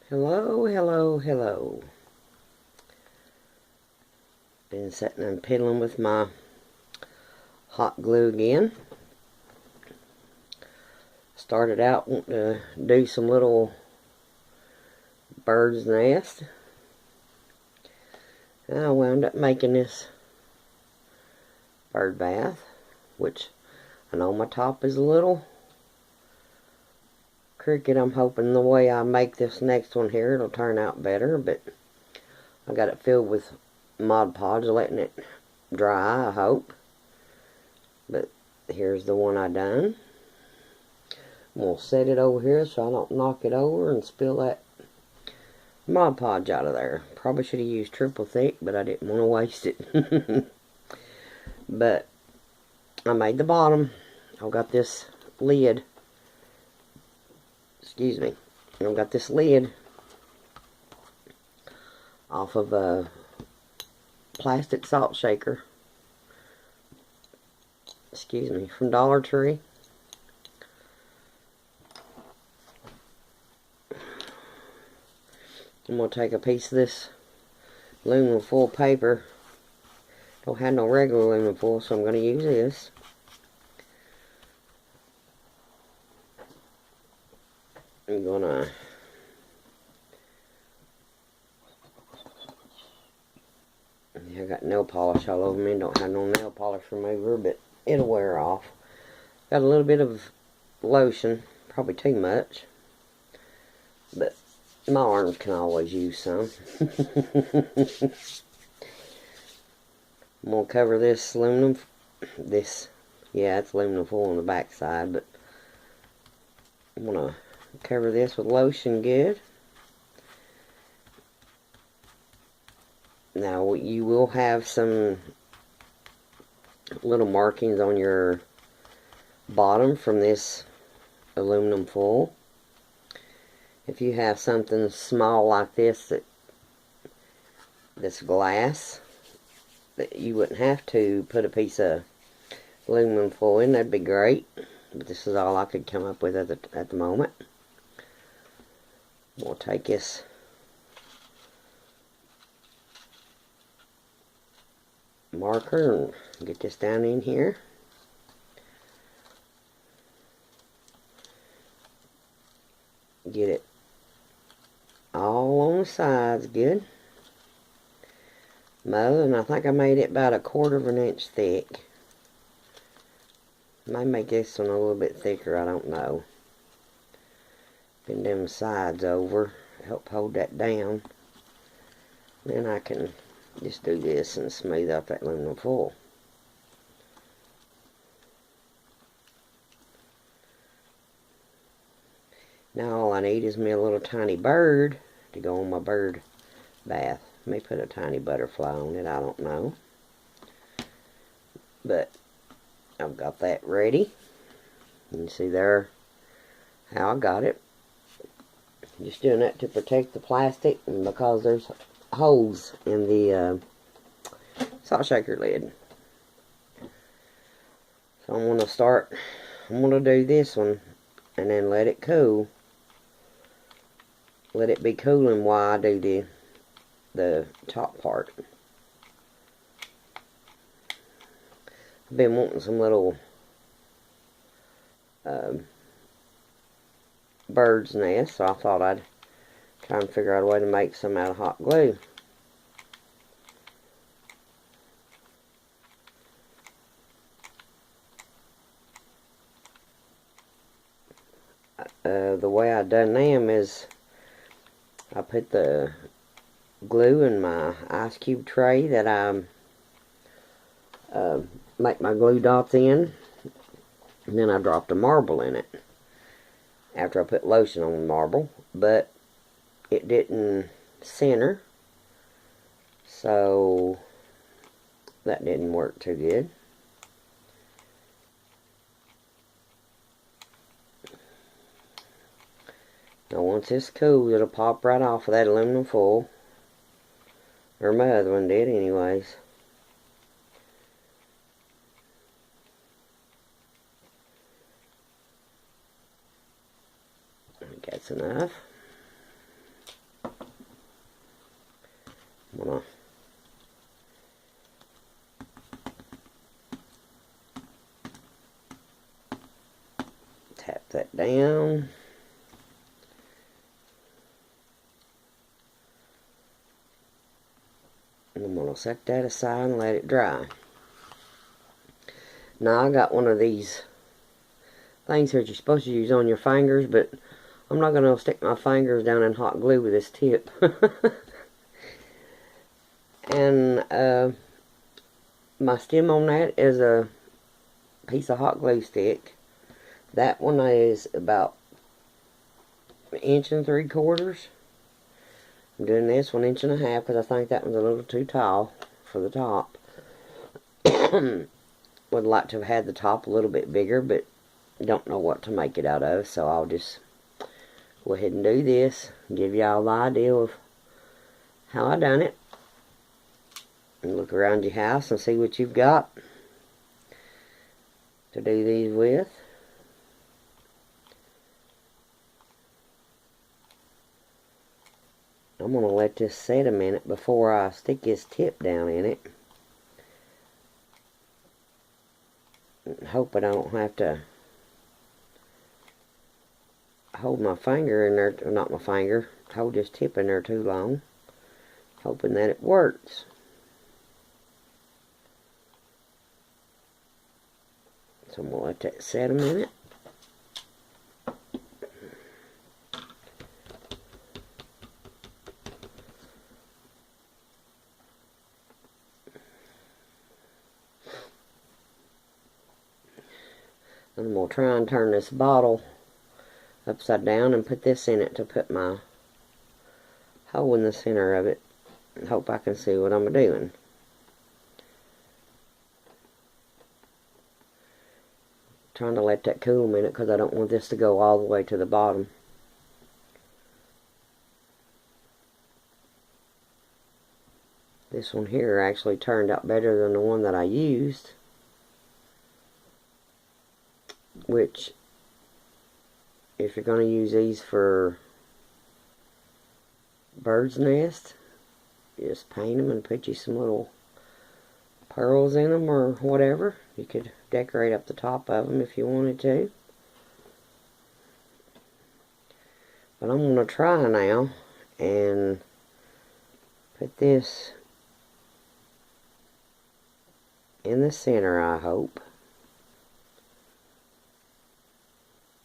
Hello, hello, hello. Been sitting and piddling with my hot glue again. Started out wanting to do some little bird's nest. And I wound up making this bird bath, which I know my top is a little crooked. I'm hoping the way I make this next one here it'll turn out better, but I got it filled with Mod Podge, letting it dry, I hope. But here's the one I done. I'm going to set it over here so I don't knock it over and spill that Mod Podge out of there. Probably should have used triple thick, but I didn't want to waste it. But I made the bottom. I've got this lid. Excuse me. I've got this lid off of a plastic salt shaker. Excuse me, from Dollar Tree. I'm going to take a piece of this aluminum foil paper. Don't have no regular aluminum foil, so I'm going to use this. I'm going to I got nail polish all over me. Don't have no nail polish remover, but it'll wear off. Got a little bit of lotion, probably too much, but my arms can always use some. I'm going to cover this aluminum, yeah, it's aluminum foil on the back side, but I'm going to cover this with lotion good. Now, you will have some little markings on your bottom from this aluminum foil. If you have something small like this, that's glass, that you wouldn't have to put a piece of aluminum foil in, that'd be great. But this is all I could come up with at the moment. We'll take this marker and get this down in here. Get it all on the sides good. And I think I made it about 1/4 of an inch thick. Might make this one a little bit thicker, I don't know. Bend them sides over, help hold that down. Then I can just do this and smooth out that aluminum foil. Now all I need is me a little tiny bird to go on my bird bath. May put a tiny butterfly on it, I don't know. But I've got that ready. You can see there how I got it. Just doing that to protect the plastic, and because there's holes in the salt shaker lid. So I'm going to do this one and then let it cool. Let it be cooling while I do the top part. I've been wanting some little bird's nest, so I thought I'd try and figure out a way to make some out of hot glue. The way I done them is I put the glue in my ice cube tray that I make my glue dots in, and then I dropped a marble in it after I put lotion on the marble, but it didn't center, so that didn't work too good. Now once it's cool, it'll pop right off of that aluminum foil, or my other one did anyways. I think that's enough. I'm gonna tap that down. And I'm gonna set that aside and let it dry. Now I got one of these things here that you're supposed to use on your fingers, but I'm not gonna stick my fingers down in hot glue with this tip. And my stem on that is a piece of hot glue stick. That one is about 1 3/4 inches. I'm doing this 1.5 inches because I think that one's a little too tall for the top. Would like to have had the top a little bit bigger, but don't know what to make it out of, so I'll just go ahead and do this, give y'all the idea of how I done it. And look around your house and see what you've got to do these with. I'm going to let this set a minute before I stick this tip down in it. Hope I don't have to hold my finger in there, not my finger, hold this tip in there too long. Hoping that it works. So I'm going to let that set a minute. And I'm going to try and turn this bottle upside down and put this in it to put my hole in the center of it. And hope I can see what I'm doing. Trying to let that cool a minute because I don't want this to go all the way to the bottom. This one here actually turned out better than the one that I used, which if you're going to use these for bird's nest, just paint them and put you some little pearls in them or whatever. You could decorate up the top of them if you wanted to. But I'm going to try now and put this in the center, I hope.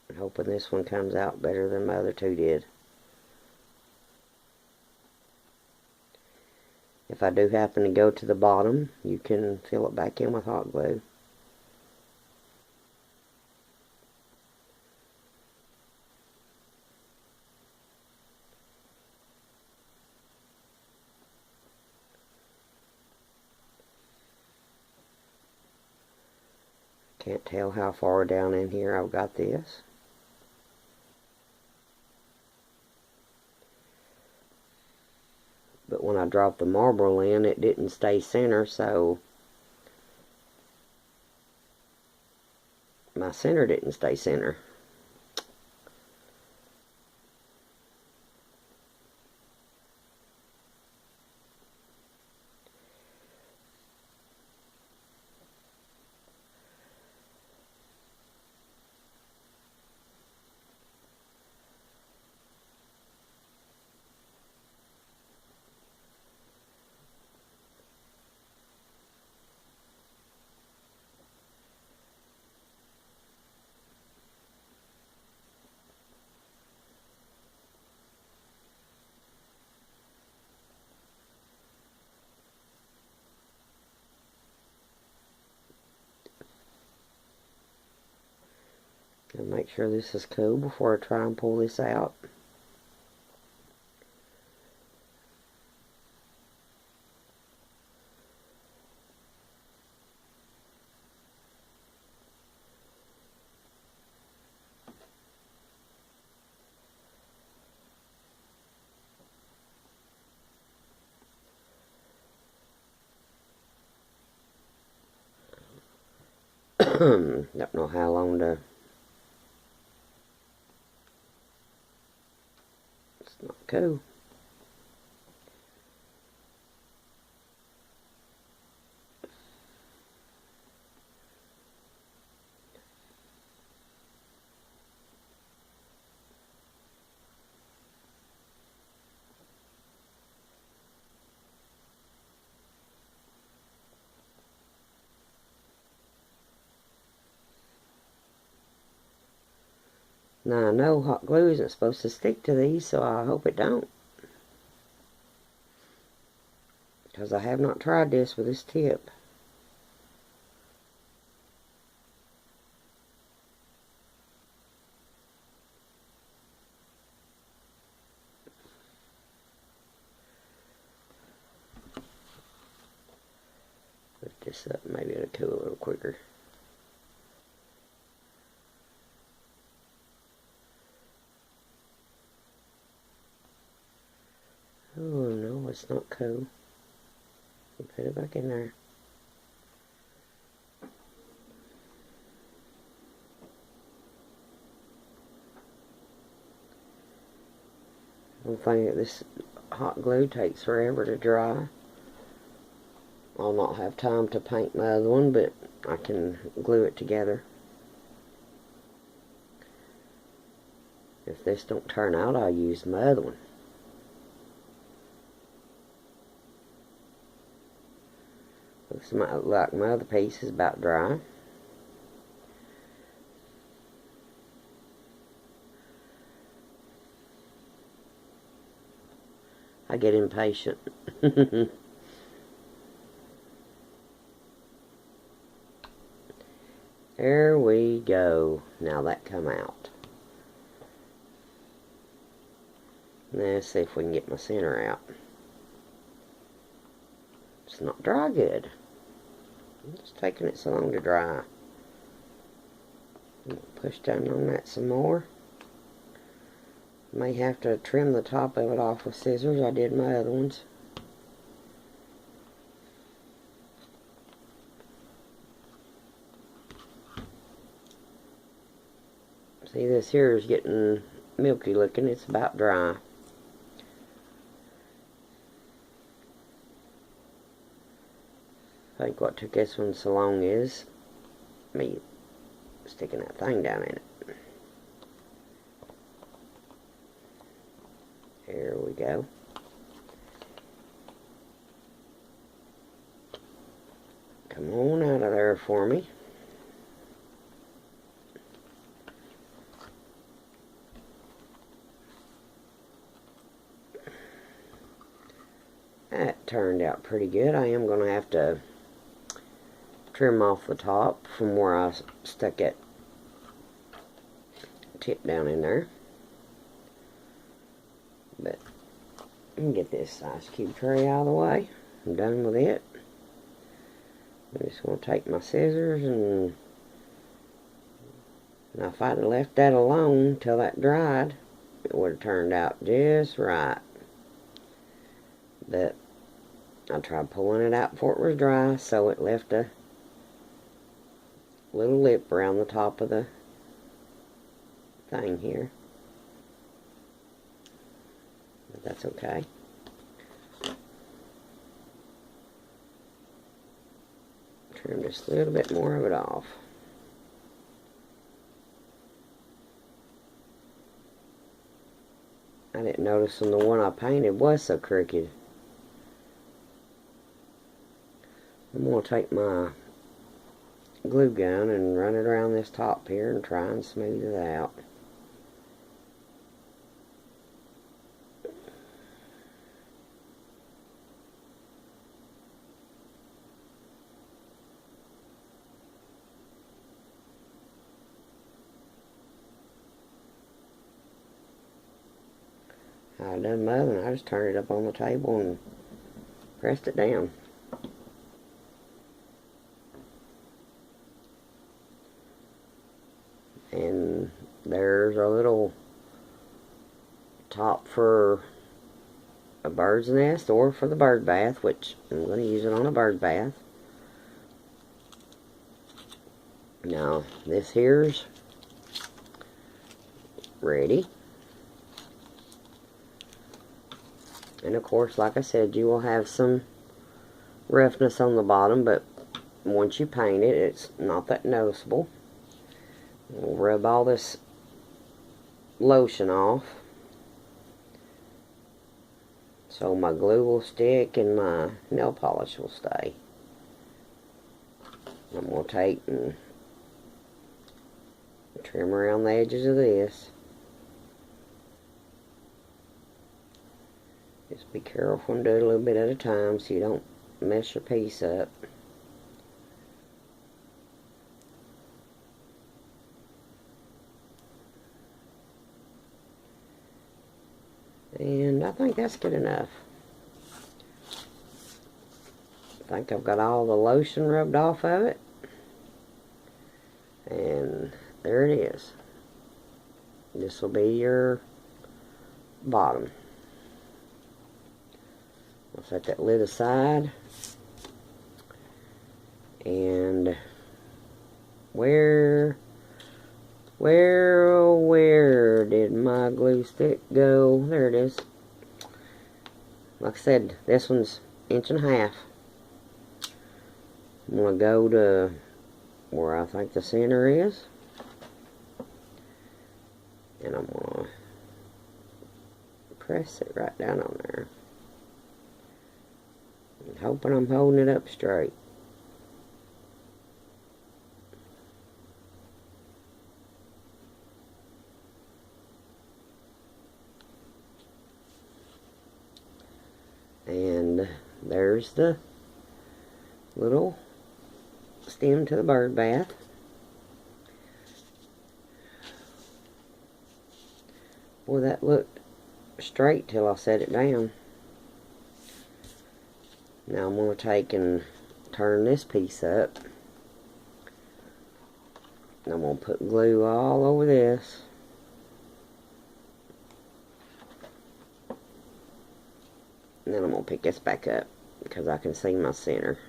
I'm hoping this one comes out better than my other two did. If I do happen to go to the bottom, you can fill it back in with hot glue. Can't tell how far down in here I've got this. But when I dropped the marble in, it didn't stay center, so my center didn't stay center. And make sure this is cool before I try and pull this out. Don't know how long to... It's not cool. Now I know hot glue isn't supposed to stick to these, so I hope it don't. Because I have not tried this with this tip. Lift this up, maybe it'll cool a little quicker. Oh no, it's not cool. Put it back in there. One thing that this hot glue takes forever to dry. I'll not have time to paint my other one, but I can glue it together. If this don't turn out, I'll use my other one. Looks like my other piece is about dry. I get impatient. There we go. Now that come out. Let's see if we can get my center out. It's not dry good. It's taking it so long to dry. Push down on that some more. May have to trim the top of it off with scissors. I did my other ones. See, this here is getting milky looking. It's about dry. I think what took this one so long is me sticking that thing down in it. Here we go. Come on out of there for me. That turned out pretty good. I am going to have to trim off the top from where I stuck that tip down in there. But I can get this ice cube tray out of the way. I'm done with it. I'm just going to take my scissors and now if I'd have left that alone till that dried, it would have turned out just right. But I tried pulling it out before it was dry, so it left a little lip around the top of the thing here. But that's okay. Trim just a little bit more of it off. I didn't notice on the one I painted was so crooked. I'm going to take my glue gun and run it around this top here and try and smooth it out. I done my other one. I just turned it up on the table and pressed it down. And there's a little top for a bird's nest or for the bird bath, which I'm going to use it on a bird bath. Now this here's ready. And of course, like I said, you will have some roughness on the bottom, but once you paint it, it's not that noticeable. We'll rub all this lotion off so my glue will stick and my nail polish will stay. I'm going to take and trim around the edges of this. Just be careful and do it a little bit at a time so you don't mess your piece up. And I think that's good enough. I think I've got all the lotion rubbed off of it. And there it is. This will be your bottom. I'll set that lid aside. And where did my glue stick go? There it is. Like I said, this one's 1.5 inches. I'm going to go to where I think the center is. And I'm going to press it right down on there. I'm hoping I'm holding it up straight. And there's the little stem to the bird bath. Boy, that looked straight till I set it down. Now I'm going to take and turn this piece up. And I'm going to put glue all over this. And then I'm going to pick this back up because I can see my center.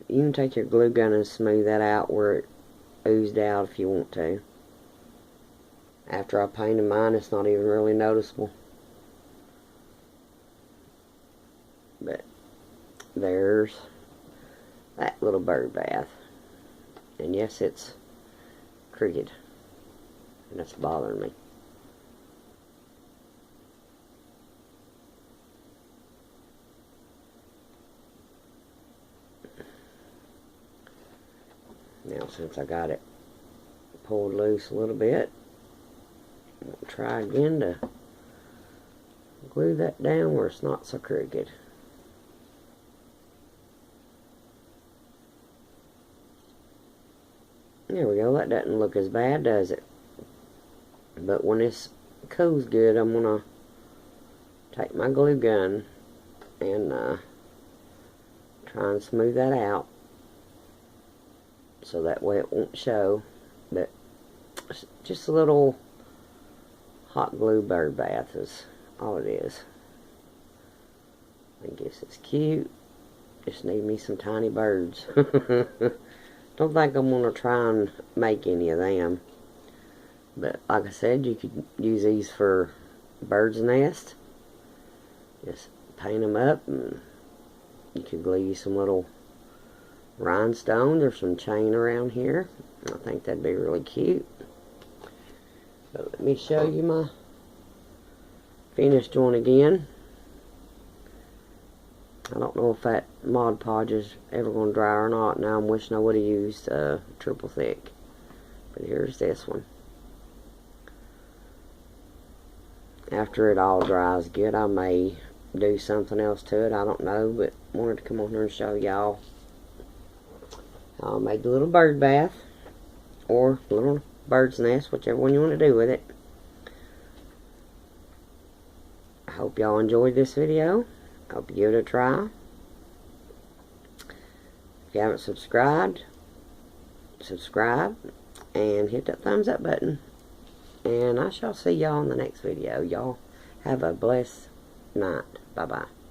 You can take your glue gun and smooth that out where it oozed out if you want to. After I painted mine, it's not even really noticeable. But there's that little bird bath. And yes, it's crooked. And that's bothering me. Now, since I got it pulled loose a little bit, I'll try again to glue that down where it's not so crooked. There we go. That doesn't look as bad, does it? But when this cools good, I'm going to take my glue gun and try and smooth that out. So that way it won't show. But just a little hot glue bird bath is all it is. I guess it's cute. Just need me some tiny birds. Don't think I'm going to try and make any of them. But like I said, you could use these for bird's nest. Just paint them up, and you could glue some little rhinestones or some chain around here. I think that'd be really cute. But let me show you my finished one again. I don't know if that Mod Podge is ever going to dry or not. Now I'm wishing I would have used triple thick. But here's this one. After it all dries good, I may do something else to it. I don't know, but wanted to come on here and show y'all how I made the little bird bath, or little bird's nest, whichever one you want to do with it. I hope y'all enjoyed this video. Hope you give it a try. If you haven't subscribed, subscribe and hit that thumbs up button. And I shall see y'all in the next video. Y'all have a blessed night. Bye-bye.